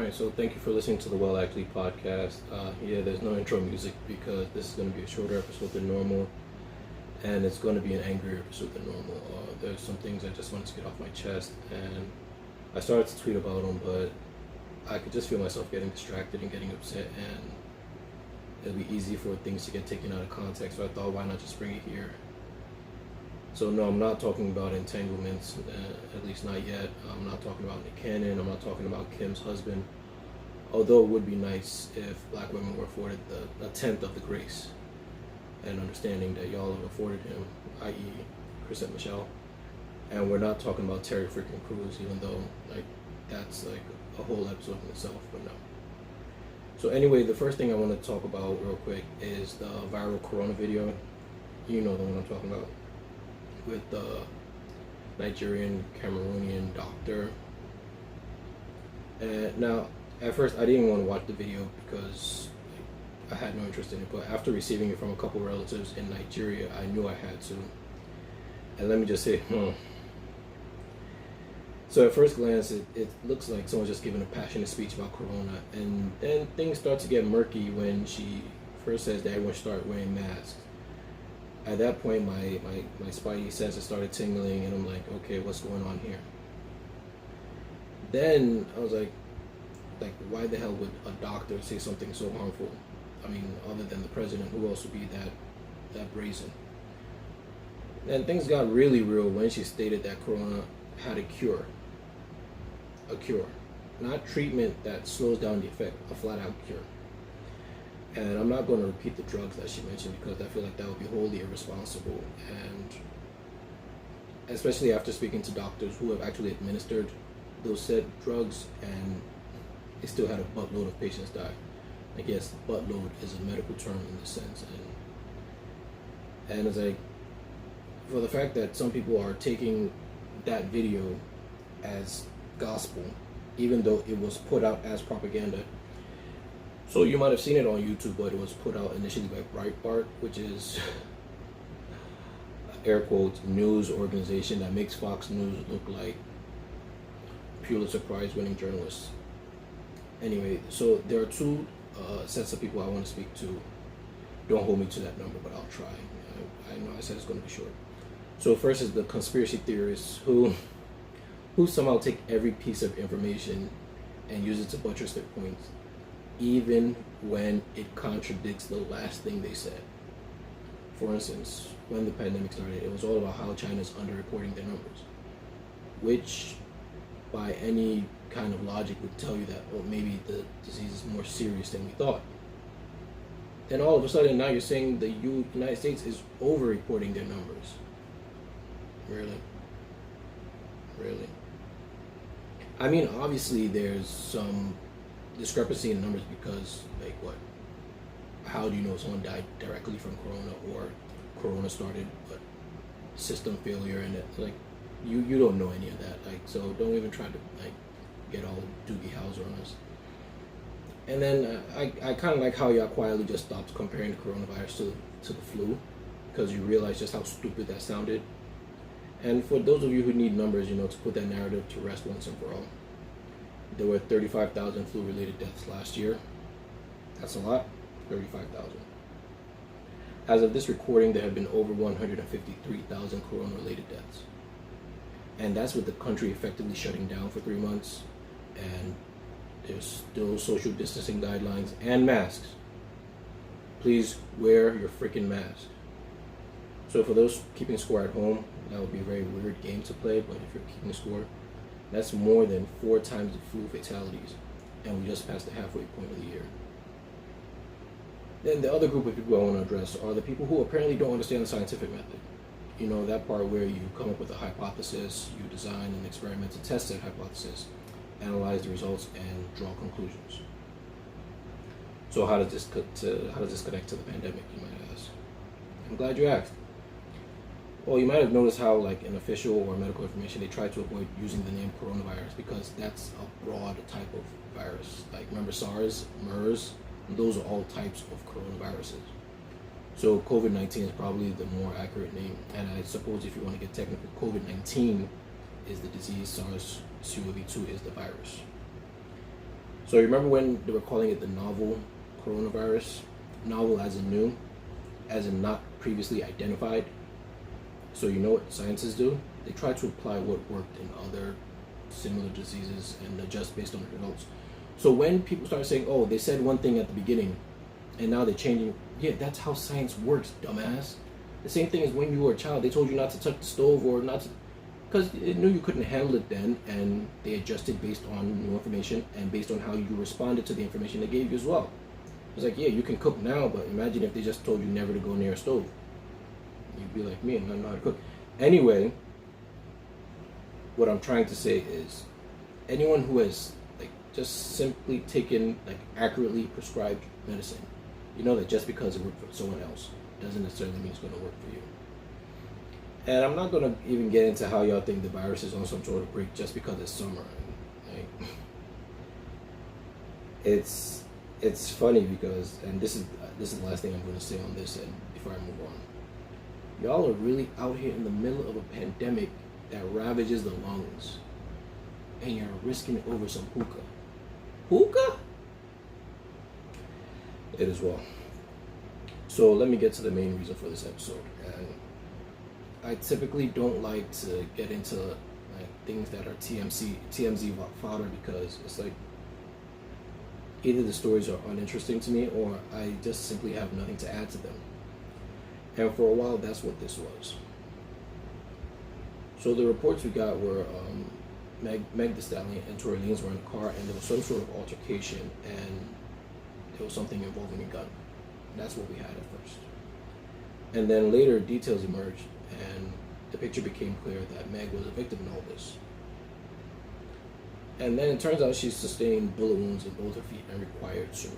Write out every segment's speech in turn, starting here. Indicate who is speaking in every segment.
Speaker 1: Alright, so thank you for listening to the Well Actually podcast. Yeah, there's no intro music because this is going to be a shorter episode than normal, and it's going to be an angrier episode than normal. There's some things I just wanted to get off my chest, and I started to tweet about them, but I could just feel myself getting distracted and getting upset, and it'll be easy for things to get taken out of context, so I thought, why not just bring it here? So no, I'm not talking about entanglements, at least not yet. I'm not talking about Nick Cannon. I'm not talking about Kim's husband. Although it would be nice if black women were afforded a tenth of the grace and understanding that y'all have afforded him, i.e. Chris and Michelle. And we're not talking about Terry freaking Crews, even though that's a whole episode in itself, but no. So anyway, the first thing I want to talk about real quick is the viral corona video. You know the one I'm talking about, with the Nigerian Cameroonian doctor. And now, at first, I didn't want to watch the video because I had no interest in it. But after receiving it from a couple relatives in Nigeria, I knew I had to. And let me just say, So at first glance, it looks like someone's just giving a passionate speech about corona. And then things start to get murky when she first says that everyone should start wearing masks. At that point, my spidey senses started tingling, and I'm like, okay, what's going on here? Then I was like, why the hell would a doctor say something so harmful? I mean, other than the president, who else would be that brazen? And things got really real when she stated that corona had a cure. A cure. Not treatment that slows down the effect, a flat-out cure. And I'm not going to repeat the drugs that she mentioned because I feel like that would be wholly irresponsible. And especially after speaking to doctors who have actually administered those said drugs, and they still had a buttload of patients die. I guess buttload is a medical term in this sense. And it's like, for the fact that some people are taking that video as gospel, even though it was put out as propaganda. So you might have seen it on YouTube, but it was put out initially by Breitbart, which is, air quotes, news organization that makes Fox News look like Pulitzer Prize winning journalists. Anyway, so there are two sets of people I want to speak to. Don't hold me to that number, but I'll try. I know I said it's going to be short. So first is the conspiracy theorists who somehow take every piece of information and use it to buttress their points, even when it contradicts the last thing they said. For instance, when the pandemic started, it was all about how China's underreporting their numbers, which by any kind of logic would tell you that, well, maybe the disease is more serious than we thought. Then all of a sudden, now you're saying the United States is over-reporting their numbers. Really? Really? I mean, obviously there's some discrepancy in numbers because, how do you know someone died directly from corona, or corona started but system failure, and you don't know any of that, so don't even try to get all Doogie Howser on us. And then I kind of like how y'all quietly just stopped comparing the coronavirus to the flu, because you realize just how stupid that sounded. And for those of you who need numbers, to put that narrative to rest once and for all, there were 35,000 flu-related deaths last year. That's a lot, 35,000. As of this recording, there have been over 153,000 corona-related deaths. And that's with the country effectively shutting down for 3 months, and there's still social distancing guidelines and masks. Please wear your freaking mask. So for those keeping score at home, that would be a very weird game to play, but if you're keeping score, that's more than 4 times the flu fatalities, and we just passed the halfway point of the year. Then the other group of people I want to address are the people who apparently don't understand the scientific method. That part where you come up with a hypothesis, you design an experiment to test that hypothesis, analyze the results, and draw conclusions. So how does this connect to the pandemic, you might ask? I'm glad you asked. Well, you might have noticed how, in official or medical information, they try to avoid using the name coronavirus because that's a broad type of virus. Remember SARS, MERS? Those are all types of coronaviruses. So COVID-19 is probably the more accurate name. And I suppose if you want to get technical, COVID-19 is the disease, SARS-CoV-2 is the virus. So you remember when they were calling it the novel coronavirus? Novel as in new, as in not previously identified. So you know what scientists do? They try to apply what worked in other similar diseases and adjust based on the results. So when people start saying, oh, they said one thing at the beginning and now they're changing, yeah, that's how science works, dumbass. The same thing as when you were a child, they told you not to touch the stove or not to, because they knew you couldn't handle it then, and they adjusted based on new information and based on how you responded to the information they gave you as well. It's like, yeah, you can cook now, but imagine if they just told you never to go near a stove. You'd be like me and not know how to cook. Anyway, what I'm trying to say is, anyone who has like just simply taken like accurately prescribed medicine, you know that just because it worked for someone else doesn't necessarily mean it's going to work for you. And I'm not going to even get into how y'all think the virus is on some sort of break just because it's summer. Like, it's funny because, and this is the last thing I'm going to say on this, and before I move on, y'all are really out here in the middle of a pandemic that ravages the lungs, and you're risking it over some hookah. Hookah? It as well. So let me get to the main reason for this episode. And I typically don't like to get into like things that are TMZ fodder, because it's like either the stories are uninteresting to me or I just simply have nothing to add to them. And for a while, that's what this was. So the reports we got were Megan Thee Stallion and Tory Lanez were in a car, and there was some sort of altercation, and there was something involving a gun. That's what we had at first. And then later, details emerged, and the picture became clear that Meg was a victim in all this. And then it turns out she sustained bullet wounds in both her feet and required surgery.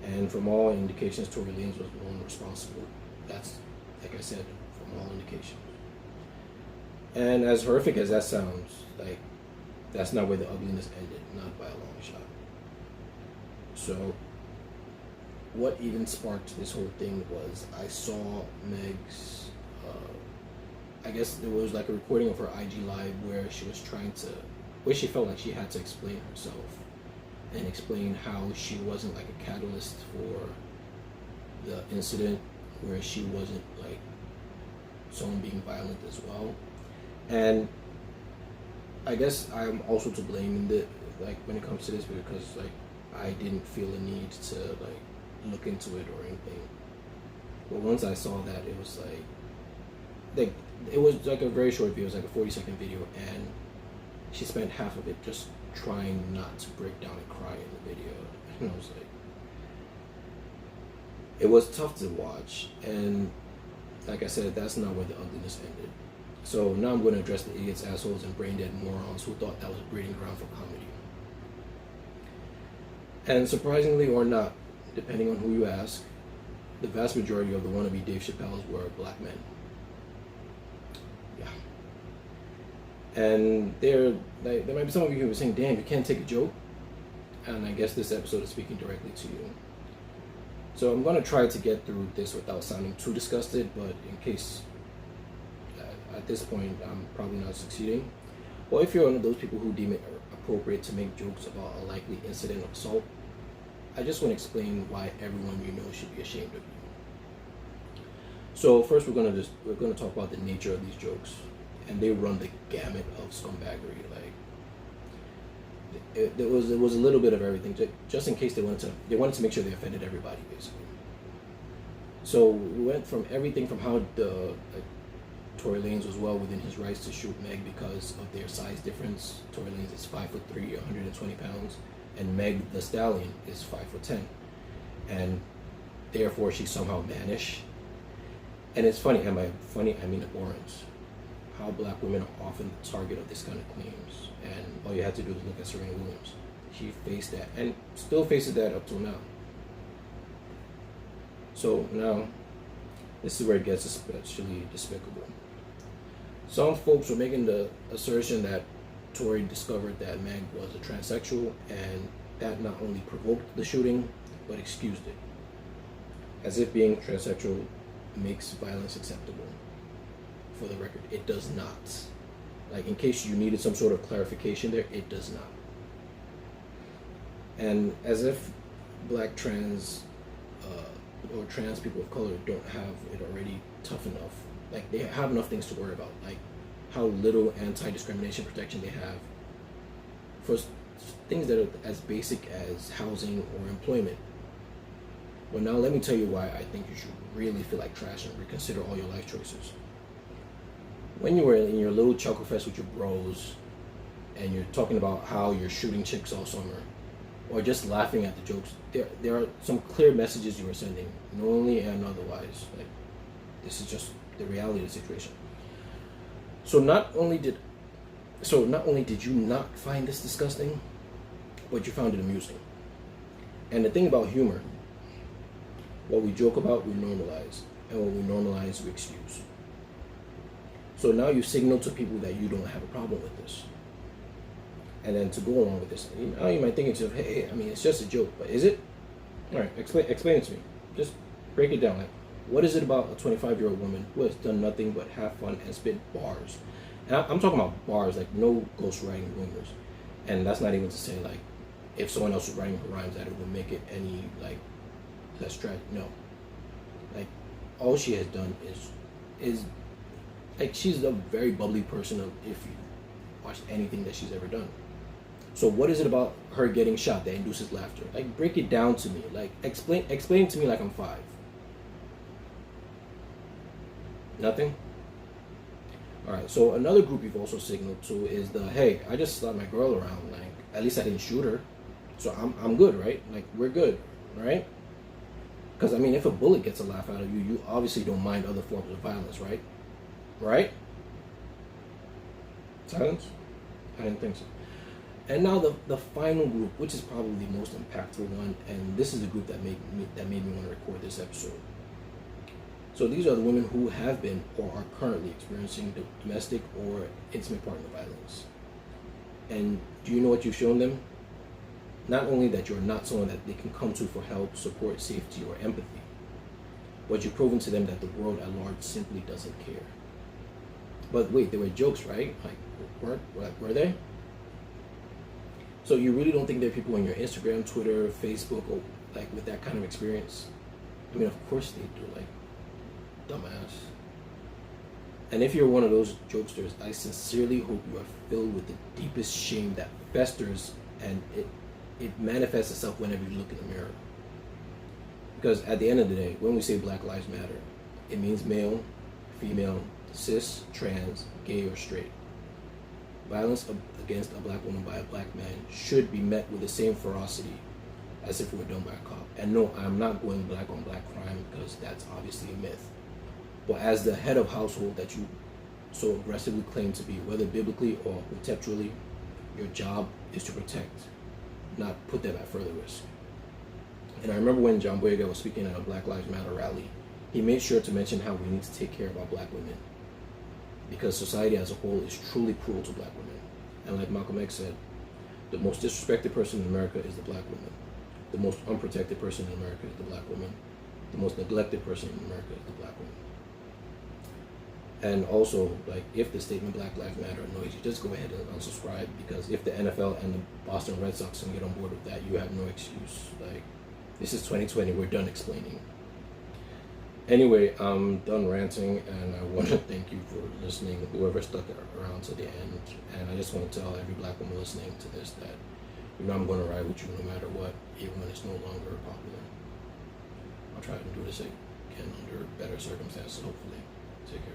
Speaker 1: And from all indications, Tory Lanez was the one responsible. That's, like I said, from all indications. And as horrific as that sounds, like, that's not where the ugliness ended, not by a long shot. So, what even sparked this whole thing was I saw Meg's, I guess there was like a recording of her IG Live where she was where she felt like she had to explain herself and explain how she wasn't like a catalyst for the incident, where she wasn't like someone being violent as well. And I guess I'm also to blame in the, like, when it comes to this, because like I didn't feel a need to like look into it or anything. But once I saw that, it was like it was like a very short video. It was like a 40-second video, and she spent half of it just trying not to break down and cry in the video. And I was like, it was tough to watch. And like I said, that's not where the ugliness ended. So now I'm going to address the idiots, assholes, and brain dead morons who thought that was a breeding ground for comedy. And surprisingly or not, depending on who you ask, the vast majority of the wannabe Dave Chappelles were black men. Yeah. And there might be some of you who are saying, damn, you can't take a joke. And I guess this episode is speaking directly to you. So I'm going to try to get through this without sounding too disgusted, but in case at this point I'm probably not succeeding. Well, if you're one of those people who deem it appropriate to make jokes about a likely incident of assault, I just want to explain why everyone you know should be ashamed of you. So first, we're gonna talk about the nature of these jokes, and they run the gamut of scumbaggery. Like it was a little bit of everything, just in case they wanted to make sure they offended everybody, basically. So we went from everything from how Tory Lanez was well within his rights to shoot Meg because of their size difference. Tory Lanez is 5'3", 120 pounds, and Meg Thee Stallion is 5'10", and therefore she's somehow mannish. And it's funny, and by funny I mean abhorrent, how black women are often the target of this kind of claims. And all you have to do is look at Serena Williams. She faced that, and still faces that up till now. So now, this is where it gets especially despicable. Some folks were making the assertion that Tory discovered that Meg was a transsexual, and that not only provoked the shooting, but excused it. As if being transsexual makes violence acceptable. For the record, it does not. Like, in case you needed some sort of clarification there, it does not. And as if black trans or trans people of color don't have it already tough enough. Like, they have enough things to worry about, like how little anti-discrimination protection they have for things that are as basic as housing or employment. Well, now let me tell you why I think you should really feel like trash and reconsider all your life choices. When you were in your little chuckle fest with your bros and you're talking about how you're shooting chicks all summer, or just laughing at the jokes, there are some clear messages you were sending, knowingly and otherwise. Like, this is just the reality of the situation. So not only did you not find this disgusting, but you found it amusing. And the thing about humor, what we joke about, we normalize, and what we normalize, we excuse. So now you signal to people that you don't have a problem with this. And then to go along with this, now you might think to yourself, hey, I mean, it's just a joke, but is it? All right, explain it to me. Just break it down. Like, what is it about a 25-year-old woman who has done nothing but have fun and spit bars? And I'm talking about bars, like no ghostwriting rumors. And that's not even to say, like, if someone else was writing her rhymes, that it would make it any, like, less tragic. No. Like, all she has done is like, she's a very bubbly person if you watch anything that she's ever done. So what is it about her getting shot that induces laughter? Like, break it down to me. Like, explain it to me like I'm 5. Nothing? Alright, so another group you've also signaled to is the, hey, I just slapped my girl around, like, at least I didn't shoot her, so I'm good, right? Like, we're good, right? Because, I mean, if a bullet gets a laugh out of you, you obviously don't mind other forms of violence, right? Right? Silence? I didn't think so. And now the final group, which is probably the most impactful one, and this is the group that made me want to record this episode. So these are the women who have been or are currently experiencing domestic or intimate partner violence. And do you know what you've shown them? Not only that you're not someone that they can come to for help, support, safety, or empathy, but you've proven to them that the world at large simply doesn't care. But wait, they were jokes, right? Like, were they? So you really don't think there are people on your Instagram, Twitter, Facebook, or like with that kind of experience? I mean, of course they do, like, dumbass. And if you're one of those jokesters, I sincerely hope you are filled with the deepest shame that festers, and it manifests itself whenever you look in the mirror. Because at the end of the day, when we say Black Lives Matter, it means male, female, cis, trans, gay, or straight. Violence against a black woman by a black man should be met with the same ferocity as if it were done by a cop. And no, I'm not going black on black crime, because that's obviously a myth. But as the head of household that you so aggressively claim to be, whether biblically or contextually, your job is to protect, not put them at further risk. And I remember when John Boyega was speaking at a Black Lives Matter rally, he made sure to mention how we need to take care of our black women, because society as a whole is truly cruel to black women. And like Malcolm X said, the most disrespected person in America is the black woman. The most unprotected person in America is the black woman. The most neglected person in America is the black woman. And also, like, if the statement Black Lives Matter annoys you, just go ahead and unsubscribe, because if the NFL and the Boston Red Sox can get on board with that, you have no excuse. Like, this is 2020, we're done explaining. Anyway, I'm done ranting, and I want to thank you for listening, whoever stuck around to the end. And I just want to tell every black woman listening to this that, you know, I'm going to ride with you no matter what, even when it's no longer popular. I'll try to do this again under better circumstances, hopefully. Take care.